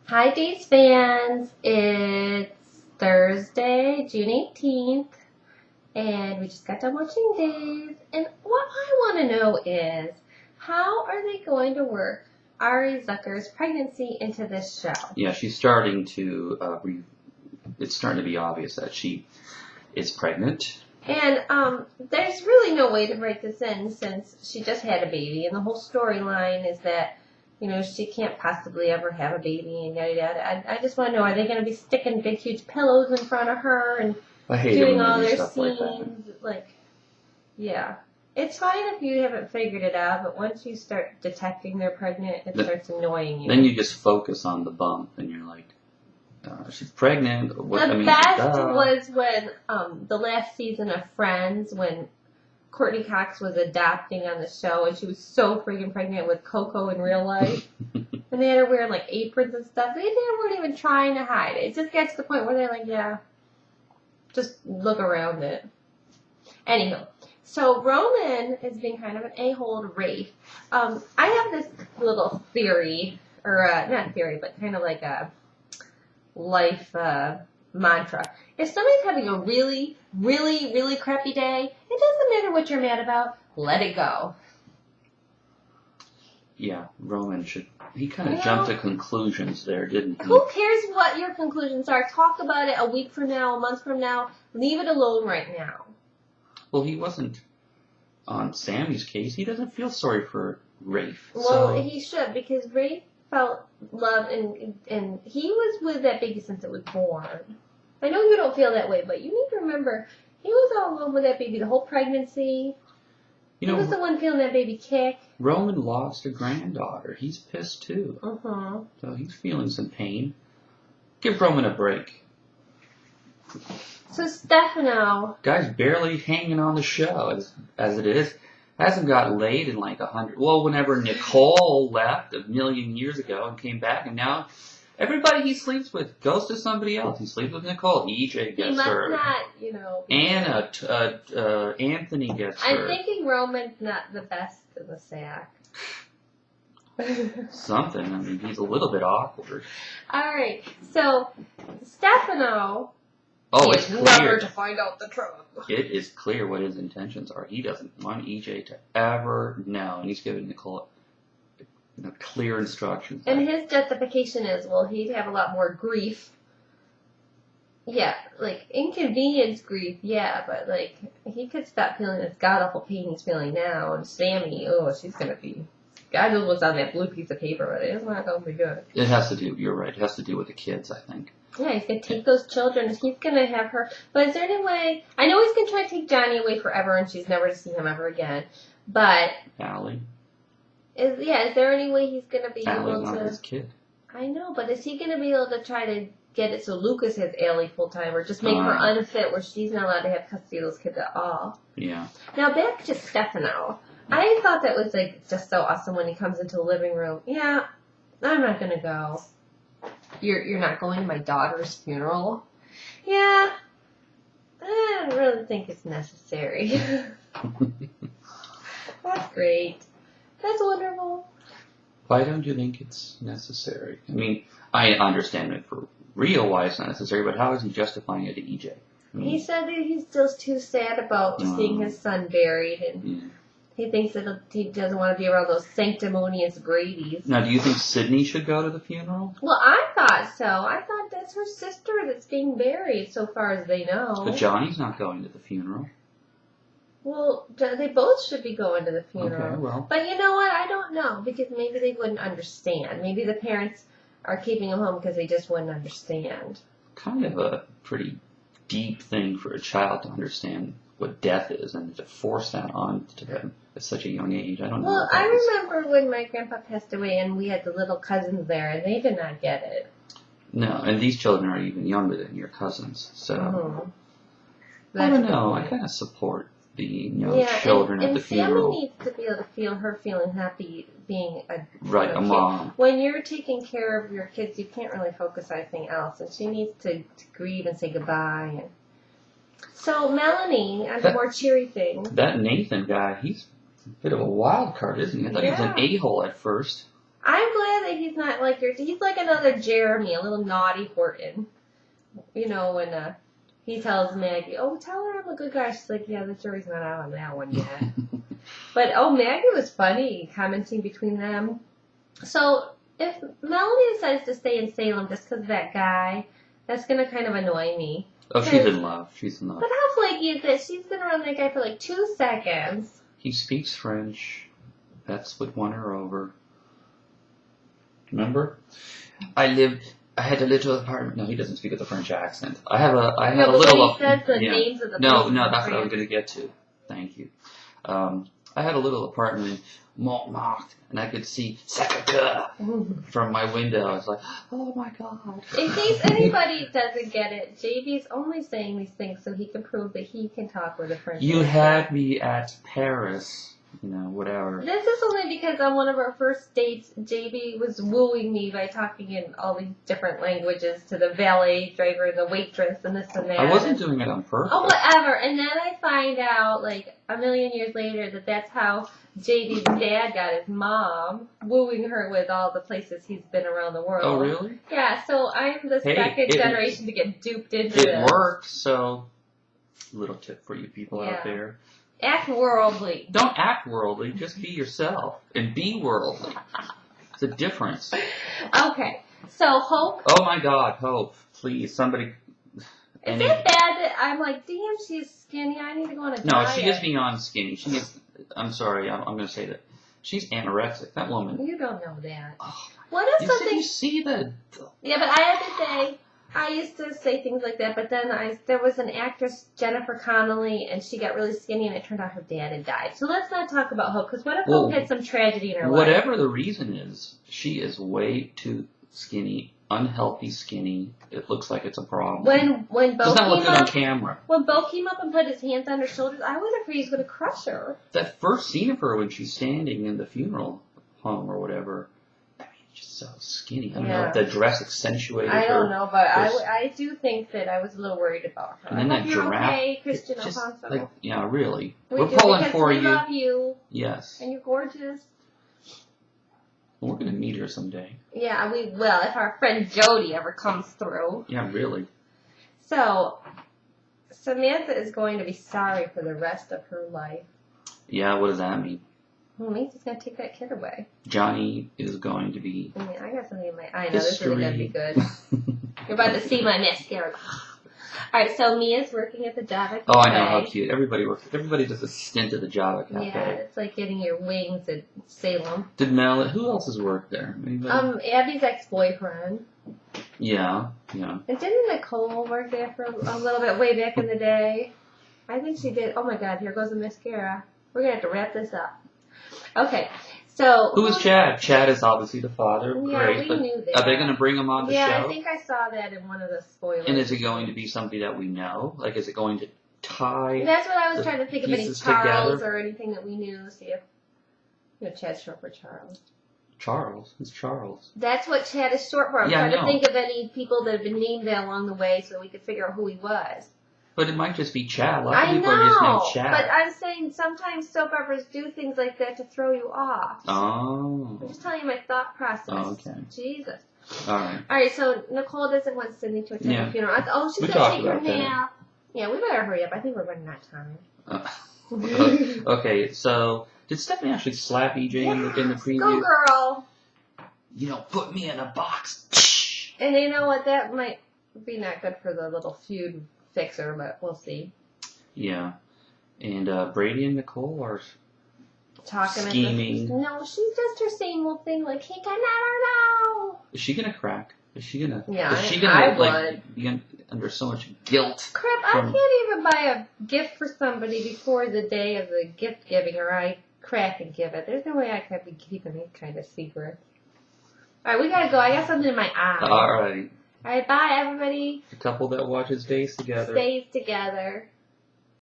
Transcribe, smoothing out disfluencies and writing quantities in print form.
Hi, Days fans. It's Thursday, June 18th, and we just got done watching Days. And what I want to know is, how are they going to work Ari Zucker's pregnancy into this show? Yeah, she's starting to, it's starting to be obvious that she is pregnant. And there's really no way to write this in since she just had a baby, and the whole storyline is that she can't possibly ever have a baby and yada yada. I just want to know, are they going to be sticking big, huge pillows in front of her and doing all their scenes? Yeah. It's fine if you haven't figured it out, but once you start detecting they're pregnant, it starts annoying you. Then you just focus on the bump, and you're like, she's pregnant. The best was when the last season of Friends, when Courtney Cox was adopting on the show, and she was so freaking pregnant with Coco in real life. And they had her wearing like aprons and stuff. They weren't even trying to hide it. It just gets to the point where they're like, yeah, just look around it. Anyhow, so Roman is being kind of an a-hole to Rafe. I have this little theory, or not theory, but kind of like a life mantra. If somebody's having a really, really, really crappy day, it doesn't matter what you're mad about. Let it go. Yeah, Roman should. He kind of jumped to conclusions there, didn't he? Who cares what your conclusions are? Talk about it a week from now, a month from now. Leave it alone right now. Well, he wasn't on Sammy's case. He doesn't feel sorry for Rafe. Well, he should, because Rafe felt love, and he was with that baby since it was born. I know you don't feel that way, but you need to remember, he was all alone with that baby the whole pregnancy. He was the one feeling that baby kick. Roman lost a granddaughter. He's pissed too. Uh-huh. So he's feeling some pain. Give Roman a break. So Stefano, guy's barely hanging on the show as it is. Hasn't got laid in like 100. Well, whenever Nicole left a million years ago and came back, and now everybody he sleeps with goes to somebody else. He sleeps with Nicole. EJ gets her. He must not, Anna, Anthony gets her. I'm thinking Roman's not the best in the sack. Something. I mean, he's a little bit awkward. All right. So Stefano. Oh, it's clear. Never to find out the truth. It is clear what his intentions are. He doesn't want EJ to ever know, and he's giving Nicole clear instructions. And his justification is, well, he'd have a lot more grief. Yeah, like inconvenience grief, yeah, but like he could stop feeling this god awful pain he's feeling now. And Sammy, she's gonna be. God knows what's on that blue piece of paper, but it's not gonna be good. It has to do. You're right. It has to do with the kids, I think. Yeah, he's going to take those children. He's going to have her. But is there any way... I know he's going to try to take Johnny away forever and she's never to see him ever again. But... Allie. Is there any way he's going to be able to... Allie's not his kid. I know, but is he going to be able to try to get it so Lucas has Allie full-time or just make her unfit where she's not allowed to have custody of those kids at all? Yeah. Now, back to Stefano. I thought that was just so awesome when he comes into the living room. Yeah, I'm not going to go. You're not going to my daughter's funeral? Yeah, I don't really think it's necessary. That's great. That's wonderful. Why don't you think it's necessary? I mean, I understand it for real why it's not necessary, but how is he justifying it to EJ? He said that he's still too sad about seeing his son buried, and he thinks that he doesn't want to be around those sanctimonious Brady's. Now, do you think Sydney should go to the funeral? Well, I thought so. I thought that's her sister that's being buried, so far as they know. But Johnny's not going to the funeral. Well, they both should be going to the funeral. Okay, well. But you know what? I don't know, because maybe they wouldn't understand. Maybe the parents are keeping him home because they just wouldn't understand. Kind of a pretty deep thing for a child to understand what death is and to force that on to them at such a young age. I don't know. Well, I remember when my grandpa passed away and we had the little cousins there and they did not get it. No, and these children are even younger than your cousins, so I don't know. I kind of support the children at the funeral. Sammy needs to be able to feel her feeling happy being a mom. When you're taking care of your kids, you can't really focus on anything else, and she needs to grieve and say goodbye. So Melanie, on the more cheery thing. That Nathan guy, he's a bit of a wild card, isn't he? I thought he was an a-hole at first. I'm glad that he's not like he's like another Jeremy, a little naughty Horton. You know, when he tells Maggie, oh, tell her I'm a good guy. She's like, yeah, the jury's not out on that one yet. But, Maggie was funny commenting between them. So, if Melanie decides to stay in Salem just because of that guy, that's going to kind of annoy me. Oh, she's in love. She's in love. But how flaky is this? She's been around that guy for like 2 seconds. He speaks French. That's what won her over. Remember? I had a little apartment. No, he doesn't speak with a French accent. I had a little. He says the names of the No, that's what I was going to get to. Thank you. I had a little apartment in Montmartre, and I could see Sacré-Cœur from my window. I was like, oh my God. In case anybody doesn't get it, JB's only saying these things so he can prove that he can talk with a French accent. You had me at Paris. You know, whatever. This is only because on one of our first dates, JB was wooing me by talking in all these different languages to the valet driver and the waitress and this and that. I wasn't doing it on purpose. Oh, whatever. And then I find out, like, a million years later that that's how JB's dad got his mom, wooing her with all the places he's been around the world. Oh, really? Yeah, so I'm the second generation to get duped into this. It worked, so little tip for you people out there. Act worldly. Don't act worldly. Just be yourself. And be worldly. It's a difference. Okay. So, Hope. Oh, my God. Hope. Please, somebody. Is it bad that I'm like, damn, she's skinny. I need to go on a diet. No, she is beyond skinny. She is. I'm sorry. I'm going to say that. She's anorexic. That woman. You don't know that. Oh, what is something? You see the. Yeah, but I have to say, I used to say things like that, but then there was an actress, Jennifer Connelly, and she got really skinny, and it turned out her dad had died. So let's not talk about Hope, because what if Hope had some tragedy in her life? Whatever the reason is, she is way too skinny, unhealthy skinny. It looks like it's a problem. When Bo does not look came good up, on camera. When Bo came up and put his hands on her shoulders, I was afraid he was going to crush her. That first scene of her when she's standing in the funeral home or whatever. Just so skinny. I don't know if the dress accentuated her. I don't know, but I do think that I was a little worried about her. And then that giraffe. Okay, Christian Alfonso. Like, yeah, really. We're pulling for you. We love you. Yes. And you're gorgeous. We're going to meet her someday. Yeah, we will if our friend Jody ever comes through. Yeah, really. So, Samantha is going to be sorry for the rest of her life. Yeah, what does that mean? Well, it means he's going to take that kid away. Johnny is going to be... I mean, I got something in my eye. I know this isn't going to be good. You're about to see my mascara. Alright, so Mia's working at the Java Cafe. Oh, I know, how cute. Everybody does a stint at the Java Cafe. Yeah, it's like getting your wings at Salem. Who else has worked there? Anybody? Abby's ex-boyfriend. Yeah. And didn't Nicole work there for a little bit way back in the day? I think she did. Oh my God, here goes the mascara. We're going to have to wrap this up. Okay, so... Who is Chad? Chad is obviously the father. Yeah, Great, we knew that. Are they going to bring him on the show? Yeah, I think I saw that in one of the spoilers. And is it going to be somebody that we know? Like, is it going to tie... That's what I was trying to think of, any Charles together? or anything that we knew. See if... Chad's short for Charles. Charles? Who's Charles? That's what Chad is short for. I'm trying to think of any people that have been named that along the way so we could figure out who he was. But it might just be Chad. A lot of people are just named Chad. But I'm saying sometimes soap operas do things like that to throw you off. Oh. I'm just telling you my thought process. Oh, okay. Jesus. All right, so Nicole doesn't want Sydney to attend the funeral. She's going to take her nap. Yeah, we better hurry up. I think we're running out of time. Okay, so did Stephanie actually slap EJ in the preview? Go, girl. You know, put me in a box. And you know what? That might be not good for the little feud fixer, but we'll see. Yeah. And Brady and Nicole are talking scheming. No, she's just her same old thing, like, he can never know. Is she gonna crack? Is she gonna... Yeah, is she gonna, like, be under so much guilt? Crap, I can't even buy a gift for somebody before the day of the gift giving, or I crack and give it. There's no way I could be keeping these kind of secrets. Alright, we gotta go. I got something in my eye. Alright. Alright, bye, everybody. A couple that watches Days Together. Stays together.